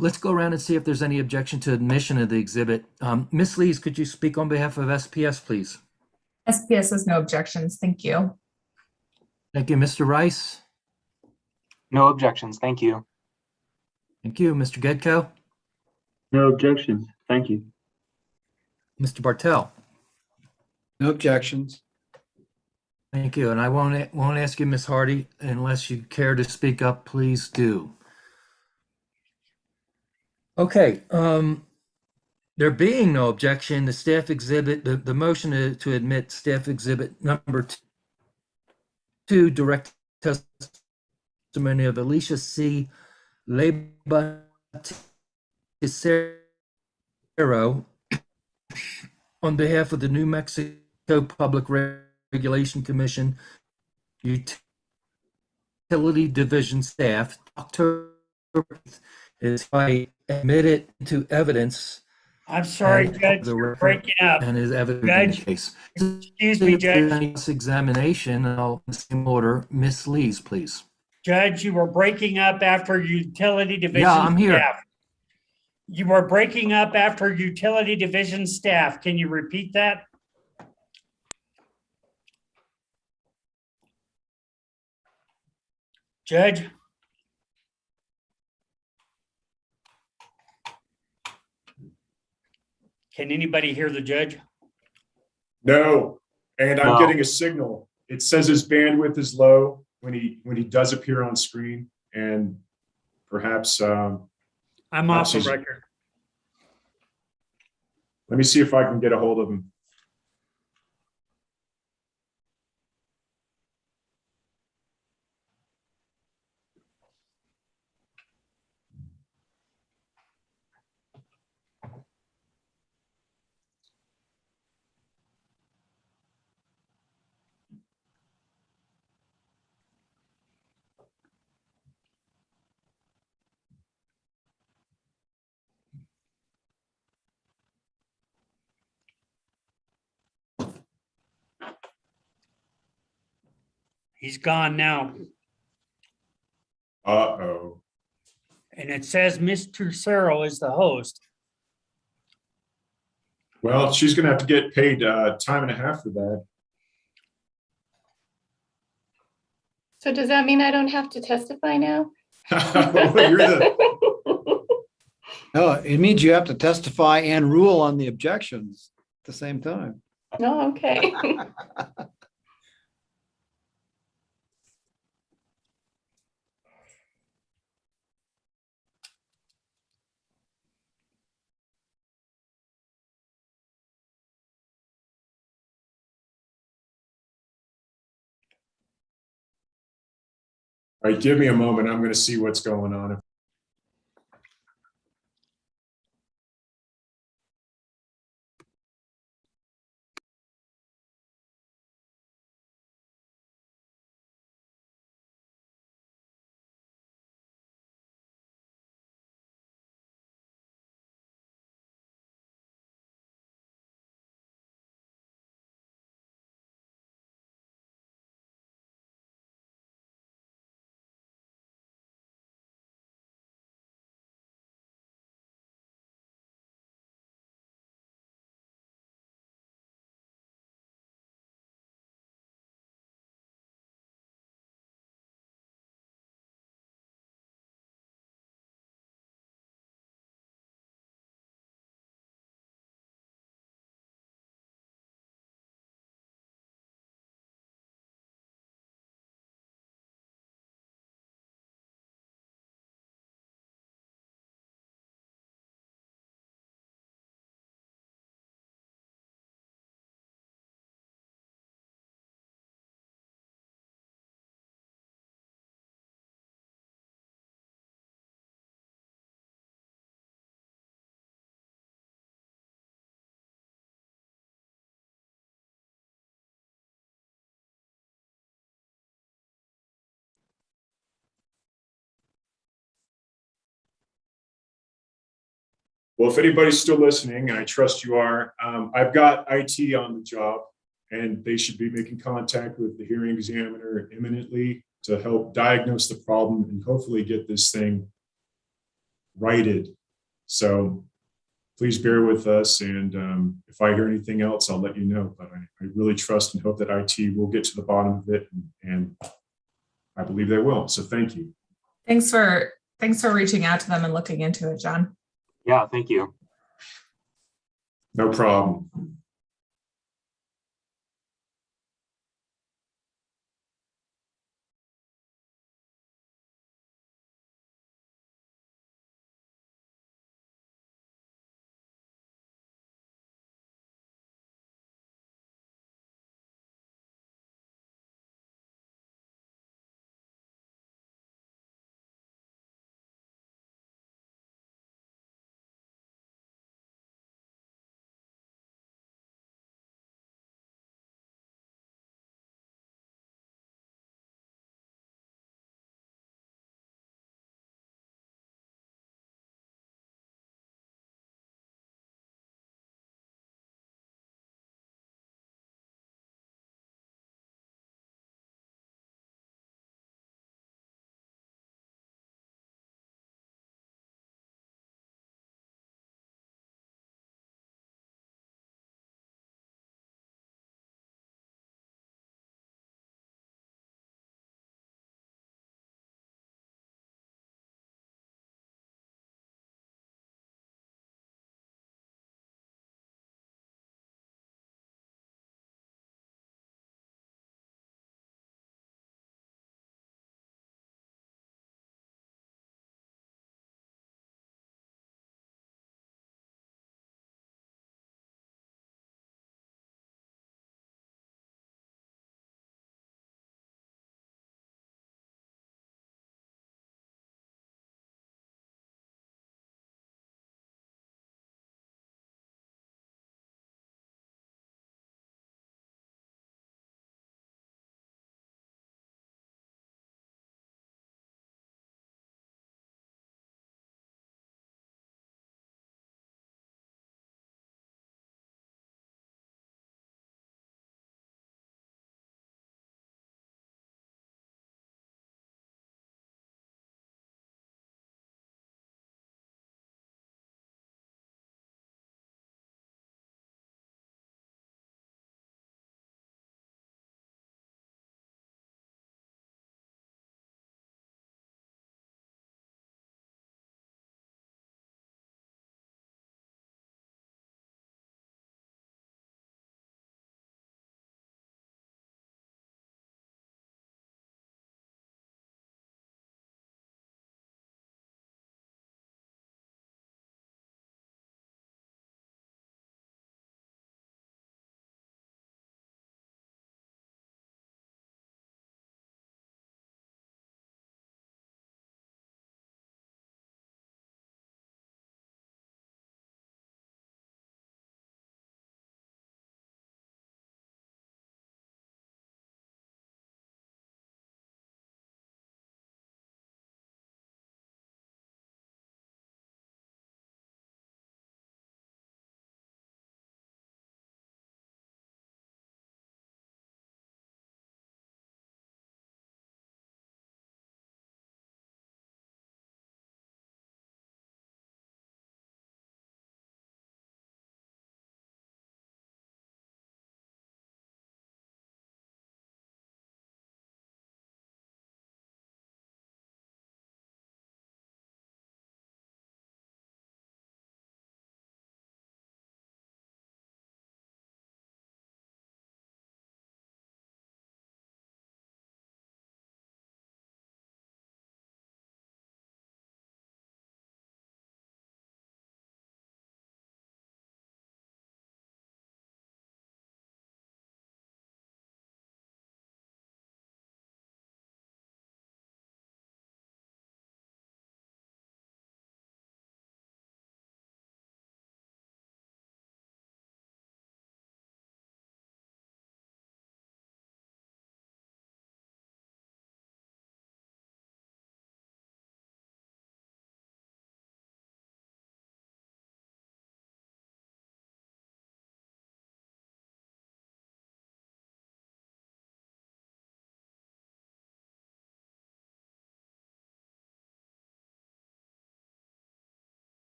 Let's go around and see if there's any objection to admission of the exhibit. Ms. Lees, could you speak on behalf of SPS, please? SPS has no objections. Thank you. Thank you. Mr. Rice? No objections. Thank you. Thank you. Mr. Gedko? No objections. Thank you. Mr. Bartel? No objections. Thank you. And I won't ask you, Ms. Hardy, unless you care to speak up, please do. Okay. There being no objection, the staff exhibit, the motion to admit staff exhibit number 2, direct testimony of Alicia C. Leyba Tesoro on behalf of the New Mexico Public Regulation Commission Utility Division staff, October is I admit it to evidence. I'm sorry, and Judge, the you're record breaking up. and is evident in the Judge, case. excuse me, Judge. Examination, I'll in the same order. Miss Lees, please. Judge, you were breaking up after utility division. Yeah, I'm here. Staff. You were breaking up after utility division staff. Can you repeat that? Judge? Can anybody hear the judge? No, and I'm No. getting a signal. It says his bandwidth is low when he does appear on screen, and perhaps I'm off the he's- record. Let me see if I can get a hold of him. He's gone now. Uh-oh. And it says Mr. Searle is the host. Well, she's going to have to get paid time and a half for that. So does that mean I don't have to testify now? Well, you're the, No, it means you have to testify and rule on the objections at the same time. No, okay. all right, give me a moment. I'm going to see what's going on. Well, if anybody's still listening, and I trust you are, I've got IT on the job, and they should be making contact with the hearing examiner imminently to help diagnose the problem and hopefully get this thing righted. So please bear with us, and if I hear anything else, I'll let you know. But I really trust and hope that IT will get to the bottom of it, and I believe they will. So thank you. Thanks for reaching out to them and looking into it, John. Yeah, thank you. No problem.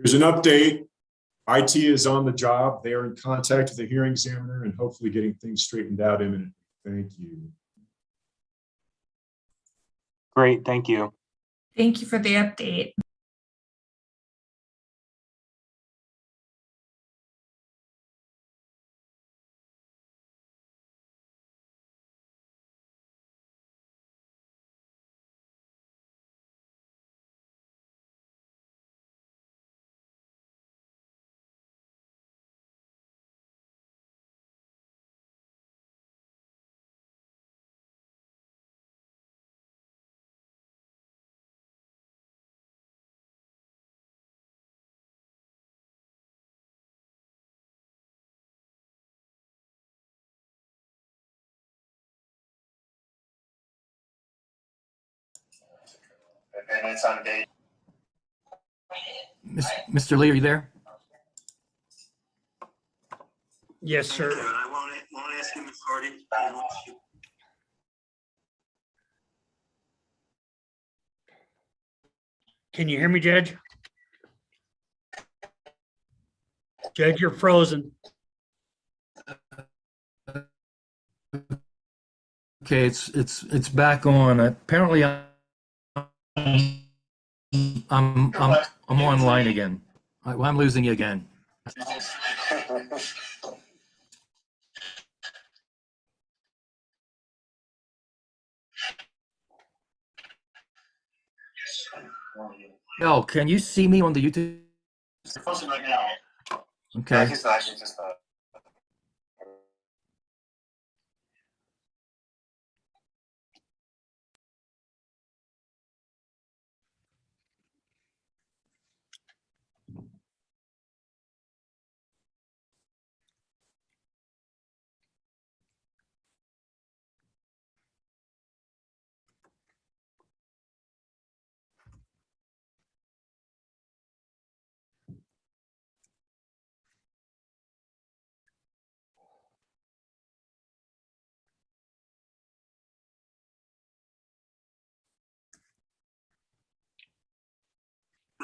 There's an update. IT is on the job. They are in contact with the hearing examiner and hopefully getting things straightened out imminently. Thank you. Great, thank you. Thank you for the update. Mr. Lee, are you there? Yes, sir. I won't ask him authority. Can you hear me, Judge? Judge, you're frozen. Okay, it's back on. Apparently, I'm online again. I'm losing you again. No, can you see me on the YouTube? Right now. Okay.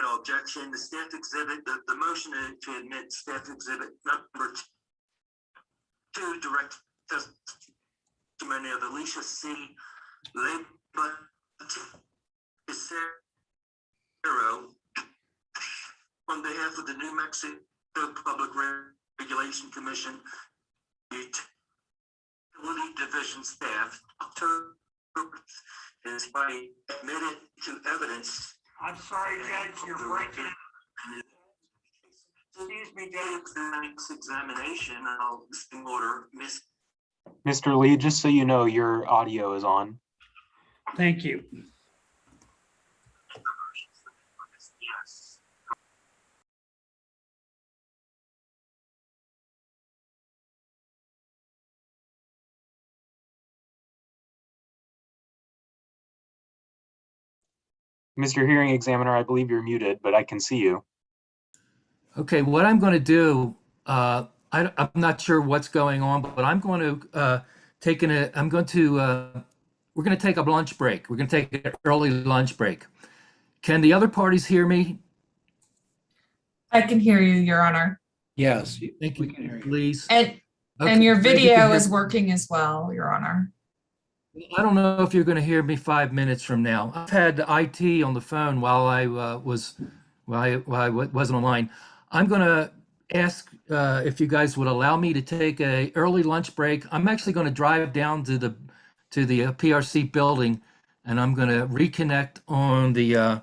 No objection. The staff exhibit, the motion to admit staff exhibit number 2, direct testimony of Alicia C. Labor on behalf of the New Mexico Public Regulation Commission, Utility Division staff, is by admitted to evidence. I'm sorry, Judge, you're breaking. Excuse me, Judge. The next examination, I'll order Miss. Mr. Lee, just so you know, your audio is on. Thank you. Yes. Mr. Hearing Examiner, I believe you're muted, but I can see you. Okay, what I'm going to do, I'm not sure what's going on, but I'm going to we're going to take a lunch break. We're going to take an early lunch break. Can the other parties hear me? I can hear you, Your Honor. Yes. Thank we you, can hear you. please. And Okay, your so you can video hear- is working as well, Your Honor. I don't know if you're going to hear me 5 minutes from now. I've had IT on the phone while I wasn't online. I'm going to ask if you guys would allow me to take a early lunch break. I'm actually going to drive down to the PRC building, and I'm going to reconnect on the I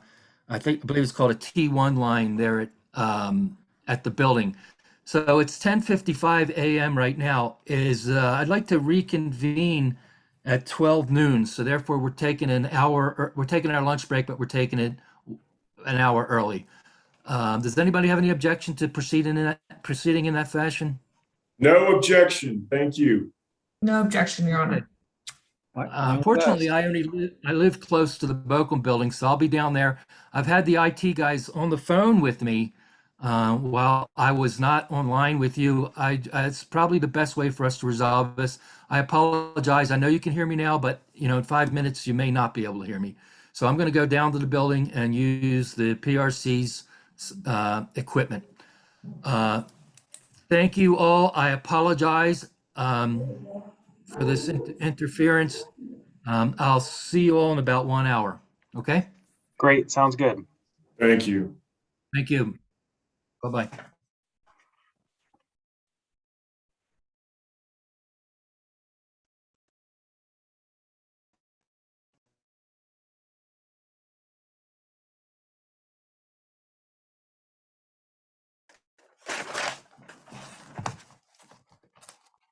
believe it's called a T1 line there at the building. So it's 10:55 a.m. right now. I'd like to reconvene at 12 noon. So therefore, we're taking we're taking our lunch break, but we're taking it an hour early. Does anybody have any objection to proceeding in that fashion? No objection. Thank you. No objection, Your Honor. Unfortunately, I live close to the Bochum building, so I'll be down there. I've had the IT guys on the phone with me while I was not online with you. It's probably the best way for us to resolve this. I apologize. I know you can hear me now, but in 5 minutes you may not be able to hear me. So I'm going to go down to the building and use the PRC's equipment. Thank you all. I apologize for this interference. I'll see you all in about 1 hour. Okay? Great, sounds good. Thank you. Thank you. Bye-bye.